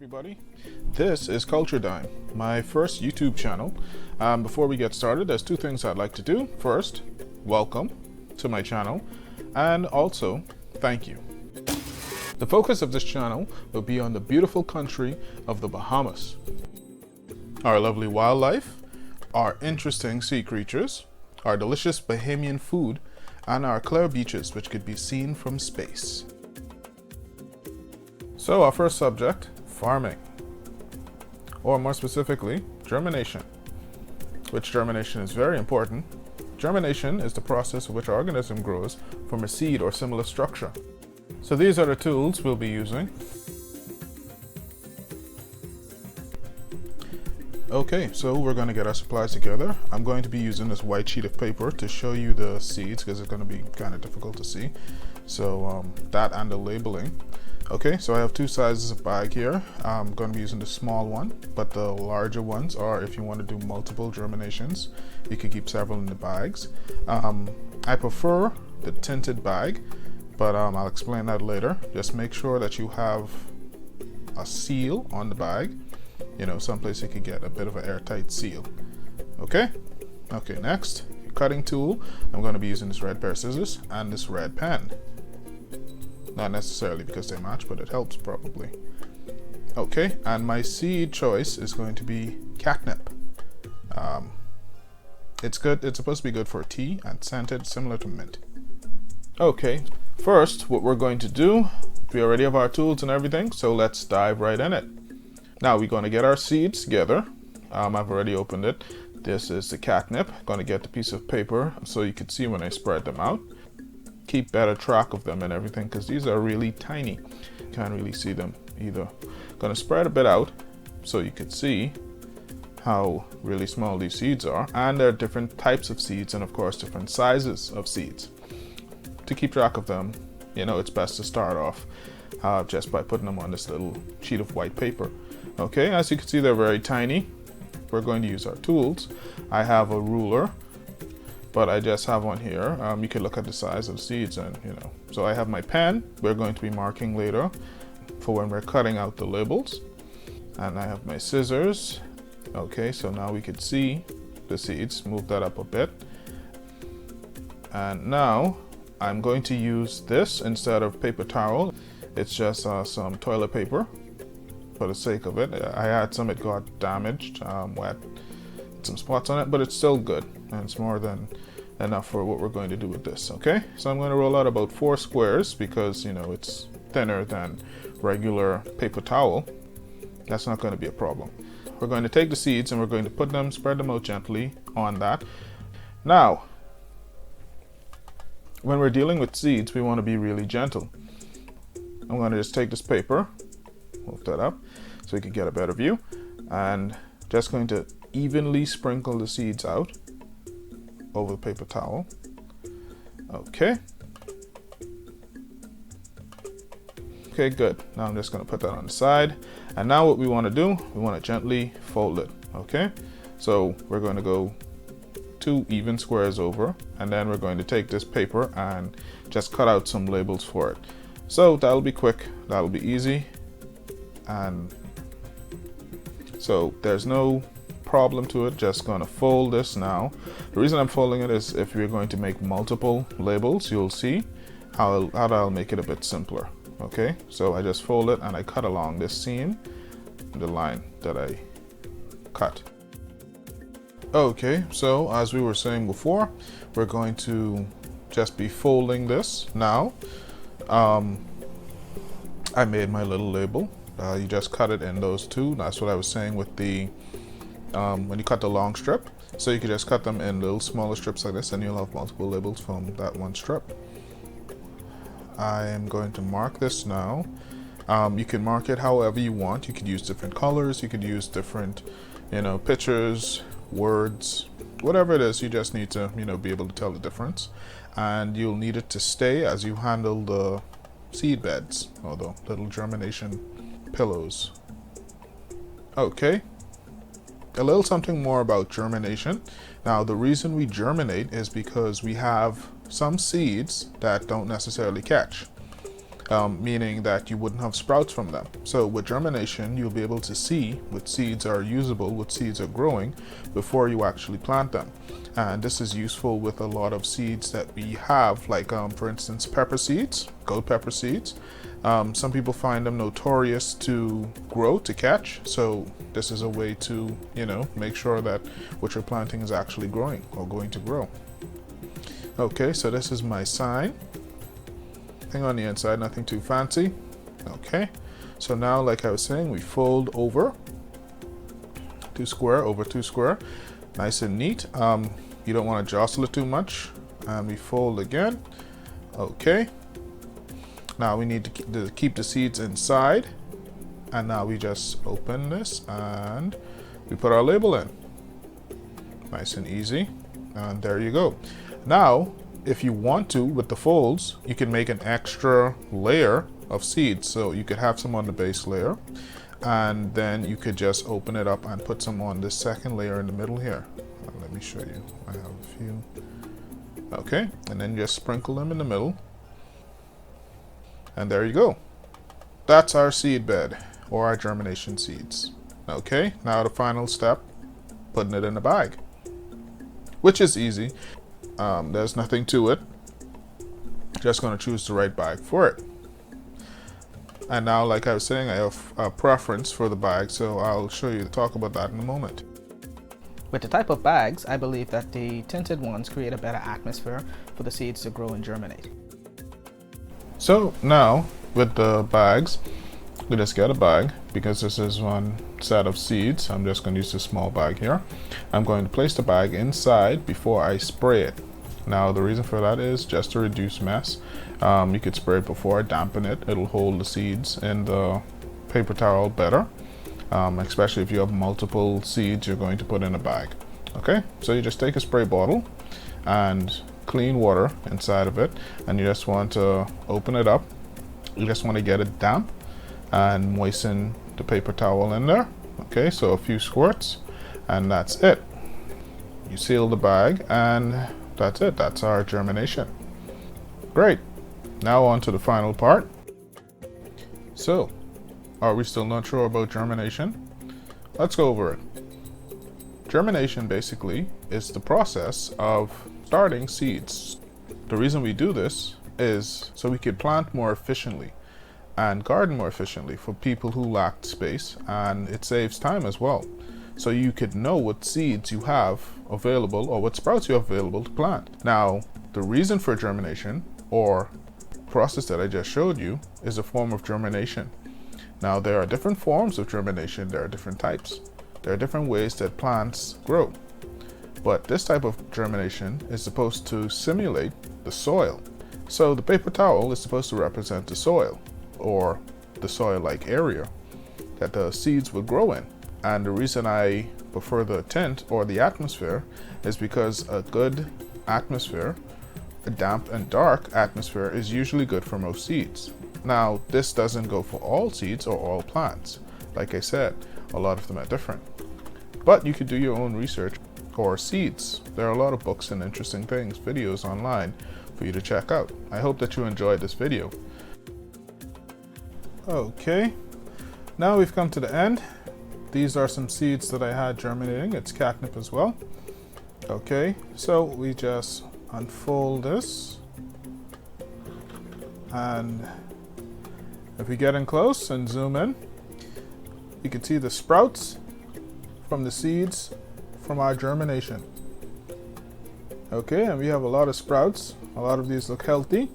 everybody. This is Culture Dime, my first YouTube channel. Before we get started, there's two things I'd like to do. First, welcome to my channel, and also thank you. The focus of this channel will be on the beautiful country of the Bahamas, our lovely wildlife, our interesting sea creatures, our delicious Bahamian food, and our clear beaches which could be seen from space. So our first subject, farming, or more specifically, germination, which germination is very important. Germination is the process in which an organism grows from a seed or similar structure. So these are the tools we'll be using. Okay, so we're going to get our supplies together. I'm going to be using this white sheet of paper to show you the seeds because it's going to be kind of difficult to see. So that and the labeling. Okay, so I have two sizes of bag here. I'm going to be using the small one, but the larger ones are if you want to do multiple germinations. You can keep several in the bags. I prefer the tinted bag, but I'll explain that later. Just make sure that you have a seal on the bag. You know, someplace you could get a bit of an airtight seal. Okay? Okay, next, your cutting tool. I'm going to be using this red pair of scissors and this red pen. Not necessarily because they match, but it helps probably. Okay, and my seed choice is going to be catnip. It's good. It's supposed to be good for tea and scented, similar to mint. Okay, first, what we're going to do, we already have our tools and everything, so let's dive right in it. Now we're going to get our seeds together. I've already opened it. This is the catnip. I'm going to get the piece of paper so you can see when I spread them out. Keep better track of them and everything because these are really tiny. Can't really see them either. Gonna spread a bit out so you can see how really small these seeds are, and there are different types of seeds and of course different sizes of seeds. To keep track of them, you know, it's best to start off just by putting them on this little sheet of white paper. Okay, as you can see, they're very tiny. We're going to use our tools. I have a ruler, but I just have one here. You can look at the size of the seeds and, you know. So I have my pen. We're going to be marking later for when we're cutting out the labels. And I have my scissors. Okay, so now we can see the seeds. Move that up a bit. And now I'm going to use this instead of paper towel. It's just some toilet paper for the sake of it. I had some, it got damaged, wet, some spots on it, but it's still good. And it's more than enough for what we're going to do with this. Okay, so I'm going to roll out about 4 squares because, you know, it's thinner than regular paper towel. That's not going to be a problem. We're going to take the seeds and we're going to put them, spread them out gently on that. Now, when we're dealing with seeds, we want to be really gentle. I'm going to just take this paper, move that up so we can get a better view, and just going to evenly sprinkle the seeds out over the paper towel. Okay. Okay, good. Now I'm just going to put that on the side. And now what we want to do, we want to gently fold it. Okay. So we're going to go 2 even squares over, and then we're going to take this paper and just cut out some labels for it. So that'll be quick. That'll be easy. And so there's no problem to it. Just gonna fold this now. The reason I'm folding it is if we're going to make multiple labels, you'll see how I'll make it a bit simpler. Okay, so I just fold it and I cut along this seam, the line that I cut. Okay, so as we were saying before, we're going to just be folding this now. I made my little label. You just cut it in those two. That's what I was saying with the when you cut the long strip. So you can just cut them in little smaller strips like this and you'll have multiple labels from that one strip. I am going to mark this now. You can mark it however you want. You could use different colors. You could use different, you know, pictures, words, whatever it is. You just need to, you know, be able to tell the difference. And you'll need it to stay as you handle the seed beds or the little germination pillows. Okay. A little something more about germination. Now, the reason we germinate is because we have some seeds that don't necessarily catch. meaning that you wouldn't have sprouts from them. So with germination, you'll be able to see what seeds are usable, what seeds are growing before you actually plant them. And this is useful with a lot of seeds that we have, like for instance, pepper seeds, gold pepper seeds. Some people find them notorious to grow, to catch. So this is a way to, make sure that what you're planting is actually growing or going to grow. Okay, so this is my sign. Thing on the inside, nothing too fancy. Okay, so now, like I was saying, we fold over 2 square over 2 square, nice and neat. You don't want to jostle it too much, and we fold again. Okay, now we need to keep the seeds inside, and now we just open this and we put our label in. Nice and easy, and there you go. Now if you want to, with the folds, you can make an extra layer of seeds. So you could have some on the base layer, and then you could just open it up and put some on this second layer in the middle here. Let me show you. I have a few. Okay, and then just sprinkle them in the middle. And there you go. That's our seed bed, or our germination seeds. Okay, now the final step, putting it in a bag, which is easy. There's nothing to it. Just going to choose the right bag for it. And now, like I was saying, I have a preference for the bag, so I'll show you, talk about that in a moment. With the type of bags, I believe that the tinted ones create a better atmosphere for the seeds to grow and germinate. So now, with the bags, we just get a bag, because this is one set of seeds. I'm just going to use a small bag here. I'm going to place the bag inside before I spray it. Now the reason for that is just to reduce mess. You could spray it before, dampen it. It'll hold the seeds in the paper towel better, especially if you have multiple seeds you're going to put in a bag. Okay, so you just take a spray bottle and clean water inside of it, and you just want to open it up. You just want to get it damp and moisten the paper towel in there. Okay, so a few squirts, and that's it. You seal the bag, and that's it. That's our germination. Great. Now on to the final part. So, are we still not sure about germination? Let's go over it. Germination basically is the process of starting seeds. The reason we do this is so we can plant more efficiently and garden more efficiently for people who lack space, and it saves time as well. So you could know what seeds you have available or what sprouts you have available to plant. Now, the reason for germination, or process that I just showed you, is a form of germination. Now, there are different forms of germination. There are different types. There are different ways that plants grow. But this type of germination is supposed to simulate the soil. So the paper towel is supposed to represent the soil, or the soil-like area that the seeds will grow in. And the reason I prefer the tint or the atmosphere is because a good atmosphere, a damp and dark atmosphere, is usually good for most seeds. Now, this doesn't go for all seeds or all plants. Like I said, a lot of them are different. But you could do your own research for seeds. There are a lot of books and interesting things, videos online for you to check out. I hope that you enjoyed this video. Okay, now we've come to the end. These are some seeds that I had germinating. It's catnip as well. Okay, so we just unfold this, and if we get in close and zoom in, you can see the sprouts from the seeds from our germination. Okay, and we have a lot of sprouts. A lot of these look healthy.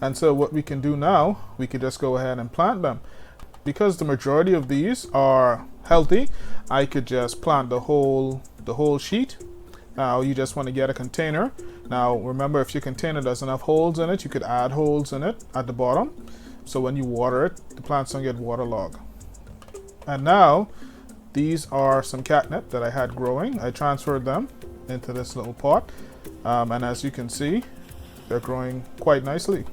And so what we can do now, we can just go ahead and plant them. Because the majority of these are healthy, I could just plant the whole sheet. Now you just want to get a container. Now remember, if your container doesn't have holes in it, you could add holes in it at the bottom. So when you water it, the plants don't get waterlogged. And now these are some catnip that I had growing. I transferred them into this little pot. And as you can see, they're growing quite nicely.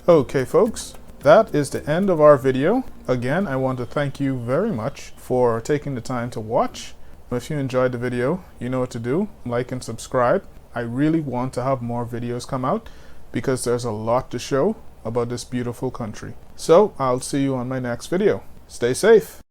Okay folks, that is the end of our video. Again, I want to thank you very much for taking the time to watch. If you enjoyed the video, you know what to do. Like and subscribe. I really want to have more videos come out because there's a lot to show about this beautiful country. So I'll see you on my next video. Stay safe.